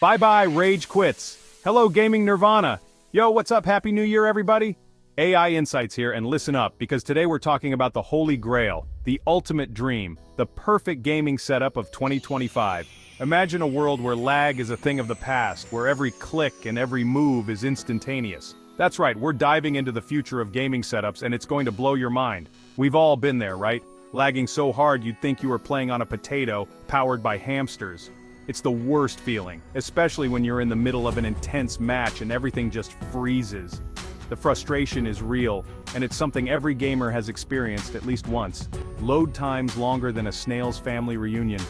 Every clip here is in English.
Bye-bye, rage quits. Hello, gaming nirvana. Yo, what's up? Happy New Year, everybody. AI Insights here, and listen up, because today we're talking about the holy grail, the ultimate dream, the perfect gaming setup of 2025. Imagine a world where lag is a thing of the past, where every click and every move is instantaneous. That's right, we're diving into the future of gaming setups, and it's going to blow your mind. We've all been there, right? Lagging so hard you'd think you were playing on a potato, powered by hamsters. It's the worst feeling, especially when you're in the middle of an intense match and everything just freezes. The frustration is real, and it's something every gamer has experienced at least once. Load times longer than a snail's family reunion.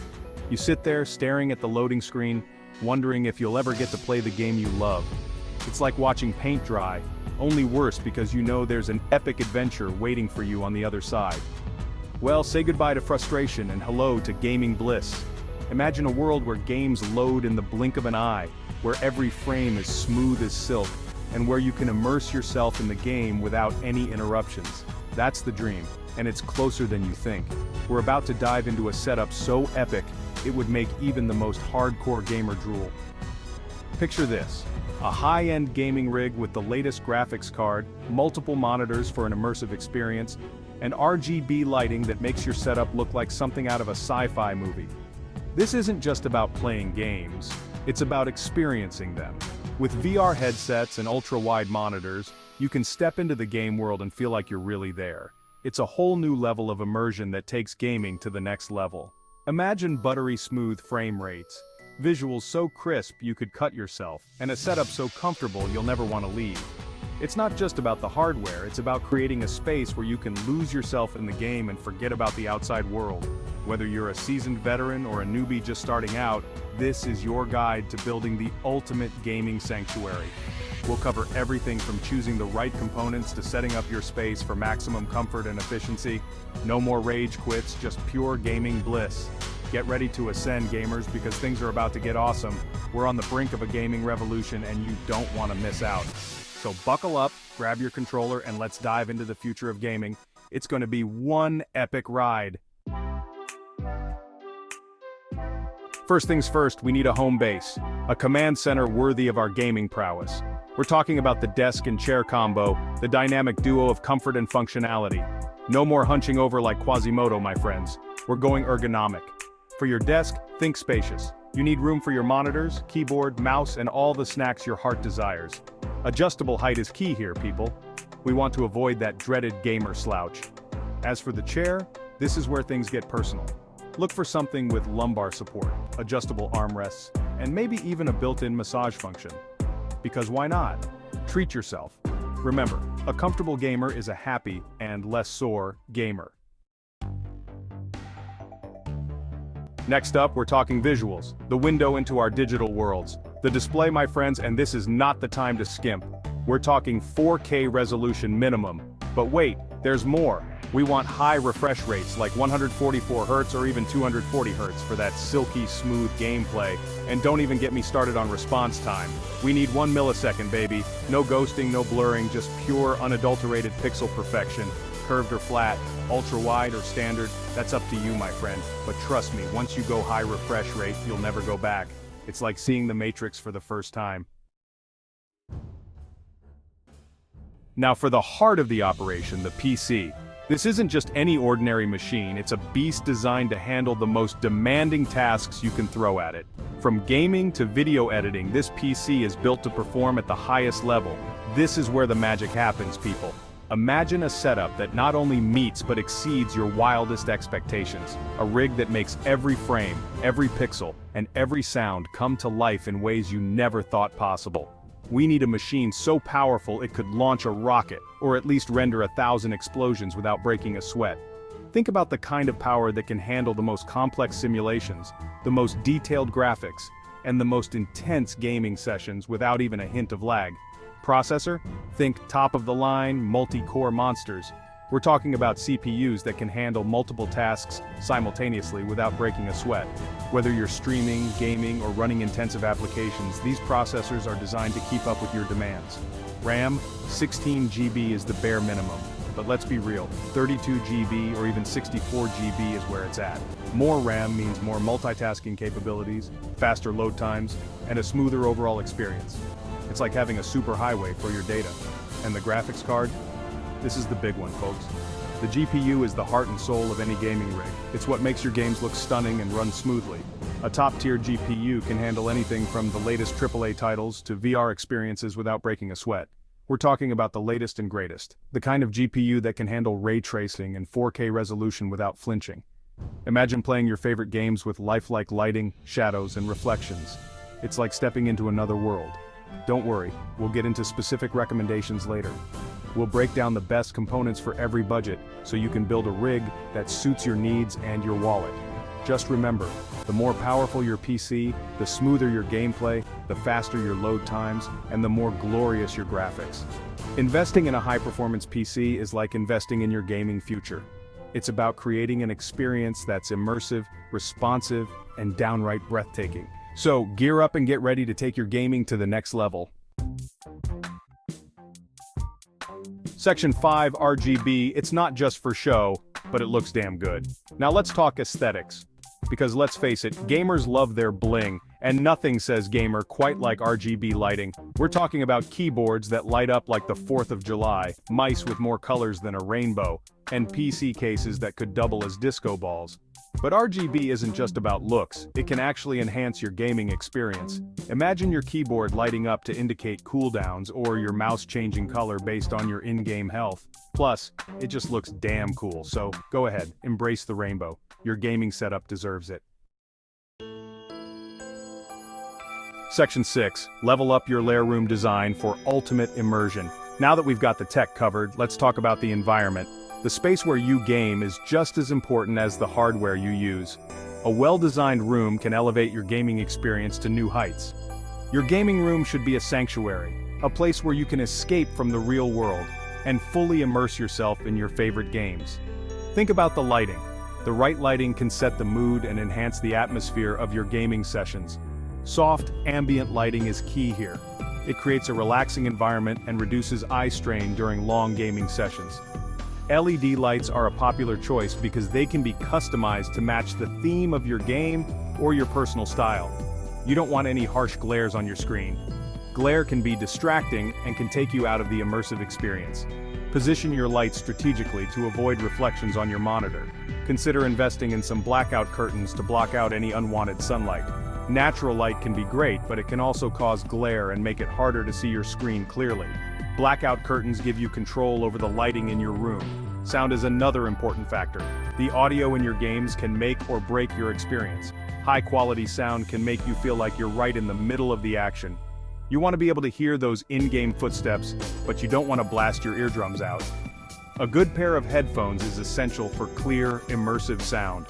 You sit there staring at the loading screen, wondering if you'll ever get to play the game you love. It's like watching paint dry, only worse because you know there's an epic adventure waiting for you on the other side. Well, say goodbye to frustration and hello to gaming bliss. Imagine a world where games load in the blink of an eye, where every frame is smooth as silk, and where you can immerse yourself in the game without any interruptions. That's the dream, and it's closer than you think. We're about to dive into a setup so epic, it would make even the most hardcore gamer drool. Picture this: a high-end gaming rig with the latest graphics card, multiple monitors for an immersive experience, and RGB lighting that makes your setup look like something out of a sci-fi movie. This isn't just about playing games, it's about experiencing them. With VR headsets and ultra-wide monitors, you can step into the game world and feel like you're really there. It's a whole new level of immersion that takes gaming to the next level. Imagine buttery smooth frame rates, visuals so crisp you could cut yourself, and a setup so comfortable you'll never want to leave. It's not just about the hardware, it's about creating a space where you can lose yourself in the game and forget about the outside world. Whether you're a seasoned veteran or a newbie just starting out, this is your guide to building the ultimate gaming sanctuary. We'll cover everything from choosing the right components to setting up your space for maximum comfort and efficiency. No more rage quits, just pure gaming bliss. Get ready to ascend, gamers, because things are about to get awesome. We're on the brink of a gaming revolution and you don't want to miss out. So buckle up, grab your controller, and let's dive into the future of gaming. It's going to be one epic ride. First things first, we need a home base, a command center worthy of our gaming prowess. We're talking about the desk and chair combo, the dynamic duo of comfort and functionality. No more hunching over like Quasimodo, my friends. We're going ergonomic. For your desk, think spacious. You need room for your monitors, keyboard, mouse, and all the snacks your heart desires. Adjustable height is key here, people. We want to avoid that dreaded gamer slouch. As for the chair, this is where things get personal. Look for something with lumbar support, adjustable armrests, and maybe even a built-in massage function. Because why not? Treat yourself. Remember, a comfortable gamer is a happy and less sore gamer. Next up, we're talking visuals, the window into our digital worlds. The display, my friends, and this is not the time to skimp. We're talking 4K resolution minimum. But wait, there's more. We want high refresh rates like 144 Hz or even 240 Hz for that silky smooth gameplay. And don't even get me started on response time. We need 1 millisecond, baby. No ghosting, no blurring, just pure unadulterated pixel perfection. Curved or flat, ultra wide or standard, that's up to you, my friend. But trust me, once you go high refresh rate, you'll never go back. It's like seeing the Matrix for the first time. Now for the heart of the operation, the PC. This isn't just any ordinary machine, it's a beast designed to handle the most demanding tasks you can throw at it. From gaming to video editing, this PC is built to perform at the highest level. This is where the magic happens, people. Imagine a setup that not only meets but exceeds your wildest expectations. A rig that makes every frame, every pixel, and every sound come to life in ways you never thought possible. We need a machine so powerful it could launch a rocket, or at least render 1,000 explosions without breaking a sweat. Think about the kind of power that can handle the most complex simulations, the most detailed graphics, and the most intense gaming sessions without even a hint of lag. Processor? Think top-of-the-line, multi-core monsters. We're talking about CPUs that can handle multiple tasks simultaneously without breaking a sweat. Whether you're streaming, gaming, or running intensive applications, these processors are designed to keep up with your demands. RAM, 16 GB is the bare minimum. but let's be real, 32 GB or even 64 GB is where it's at. More RAM means more multitasking capabilities, faster load times, and a smoother overall experience. It's like having a superhighway for your data. And the graphics card? This is the big one, folks. The GPU is the heart and soul of any gaming rig. It's what makes your games look stunning and run smoothly. A top-tier GPU can handle anything from the latest AAA titles to VR experiences without breaking a sweat. We're talking about the latest and greatest. The kind of GPU that can handle ray tracing and 4K resolution without flinching. Imagine playing your favorite games with lifelike lighting, shadows, and reflections. It's like stepping into another world. Don't worry, we'll get into specific recommendations later. We'll break down the best components for every budget, so you can build a rig that suits your needs and your wallet. Just remember, the more powerful your PC, the smoother your gameplay, the faster your load times, and the more glorious your graphics. Investing in a high-performance PC is like investing in your gaming future. It's about creating an experience that's immersive, responsive, and downright breathtaking. So, gear up and get ready to take your gaming to the next level. Section 5 RGB, it's not just for show, but it looks damn good. Now let's talk aesthetics. Because let's face it, gamers love their bling, and nothing says gamer quite like RGB lighting. We're talking about keyboards that light up like the 4th of July, mice with more colors than a rainbow, and PC cases that could double as disco balls. But RGB isn't just about looks, it can actually enhance your gaming experience. Imagine your keyboard lighting up to indicate cooldowns or your mouse changing color based on your in-game health. Plus, it just looks damn cool, so go ahead, embrace the rainbow. Your gaming setup deserves it. Section 6. Level up your lair room design for ultimate immersion. Now that we've got the tech covered, let's talk about the environment. The space where you game is just as important as the hardware you use. A well-designed room can elevate your gaming experience to new heights. Your gaming room should be a sanctuary, a place where you can escape from the real world and fully immerse yourself in your favorite games. Think about the lighting. The right lighting can set the mood and enhance the atmosphere of your gaming sessions. Soft, ambient lighting is key here. It creates a relaxing environment and reduces eye strain during long gaming sessions. LED lights are a popular choice because they can be customized to match the theme of your game or your personal style. You don't want any harsh glares on your screen. Glare can be distracting and can take you out of the immersive experience. Position your lights strategically to avoid reflections on your monitor. Consider investing in some blackout curtains to block out any unwanted sunlight. Natural light can be great, but it can also cause glare and make it harder to see your screen clearly. Blackout curtains give you control over the lighting in your room. Sound is another important factor. The audio in your games can make or break your experience. High-quality sound can make you feel like you're right in the middle of the action. You want to be able to hear those in-game footsteps, but you don't want to blast your eardrums out. A good pair of headphones is essential for clear, immersive sound.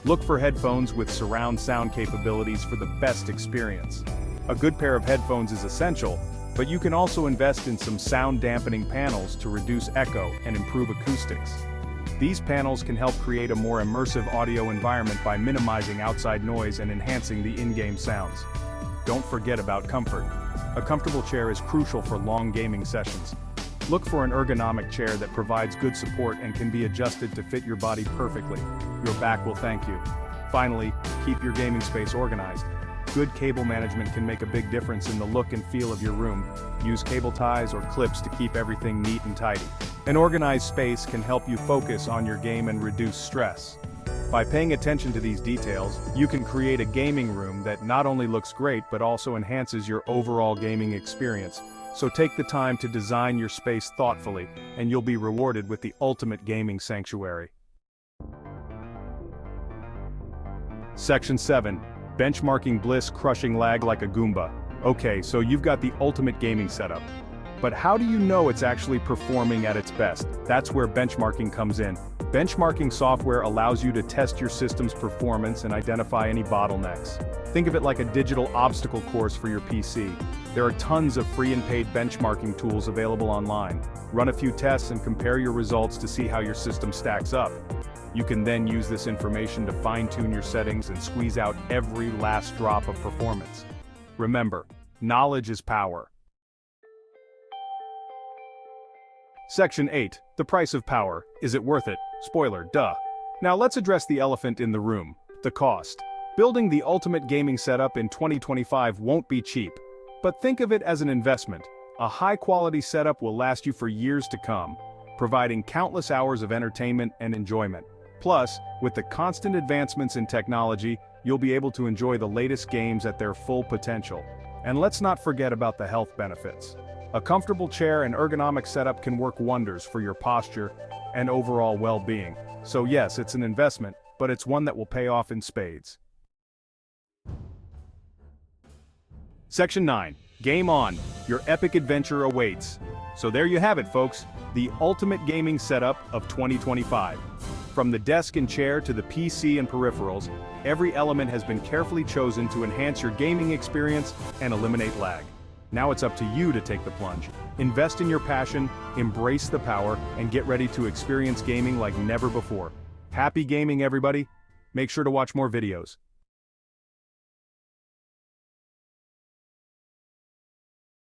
Look for headphones with surround sound capabilities for the best experience. A good pair of headphones is essential, but you can also invest in some sound dampening panels to reduce echo and improve acoustics. These panels can help create a more immersive audio environment by minimizing outside noise and enhancing the in-game sounds. Don't forget about comfort. A comfortable chair is crucial for long gaming sessions. Look for an ergonomic chair that provides good support and can be adjusted to fit your body perfectly. Your back will thank you. Finally, keep your gaming space organized. Good cable management can make a big difference in the look and feel of your room. Use cable ties or clips to keep everything neat and tidy. An organized space can help you focus on your game and reduce stress. By paying attention to these details, you can create a gaming room that not only looks great but also enhances your overall gaming experience. So take the time to design your space thoughtfully, and you'll be rewarded with the ultimate gaming sanctuary. Section 7. Benchmarking bliss crushing lag like a Goomba. Okay, so you've got the ultimate gaming setup. But how do you know it's actually performing at its best? That's where benchmarking comes in. Benchmarking software allows you to test your system's performance and identify any bottlenecks. Think of it like a digital obstacle course for your PC. There are tons of free and paid benchmarking tools available online. Run a few tests and compare your results to see how your system stacks up. You can then use this information to fine-tune your settings and squeeze out every last drop of performance. Remember, knowledge is power. Section 8. The price of power. Is it worth it? Spoiler, duh. Now let's address the elephant in the room, the cost. Building the ultimate gaming setup in 2025 won't be cheap. But think of it as an investment. A high-quality setup will last you for years to come, providing countless hours of entertainment and enjoyment. Plus, with the constant advancements in technology, you'll be able to enjoy the latest games at their full potential. And let's not forget about the health benefits. A comfortable chair and ergonomic setup can work wonders for your posture and overall well-being. So yes, it's an investment, but it's one that will pay off in spades. Section 9. Game on. Your epic adventure awaits. So there you have it, folks. The ultimate gaming setup of 2025. From the desk and chair to the PC and peripherals, every element has been carefully chosen to enhance your gaming experience and eliminate lag. Now it's up to you to take the plunge. Invest in your passion, embrace the power, and get ready to experience gaming like never before. Happy gaming, everybody! Make sure to watch more videos.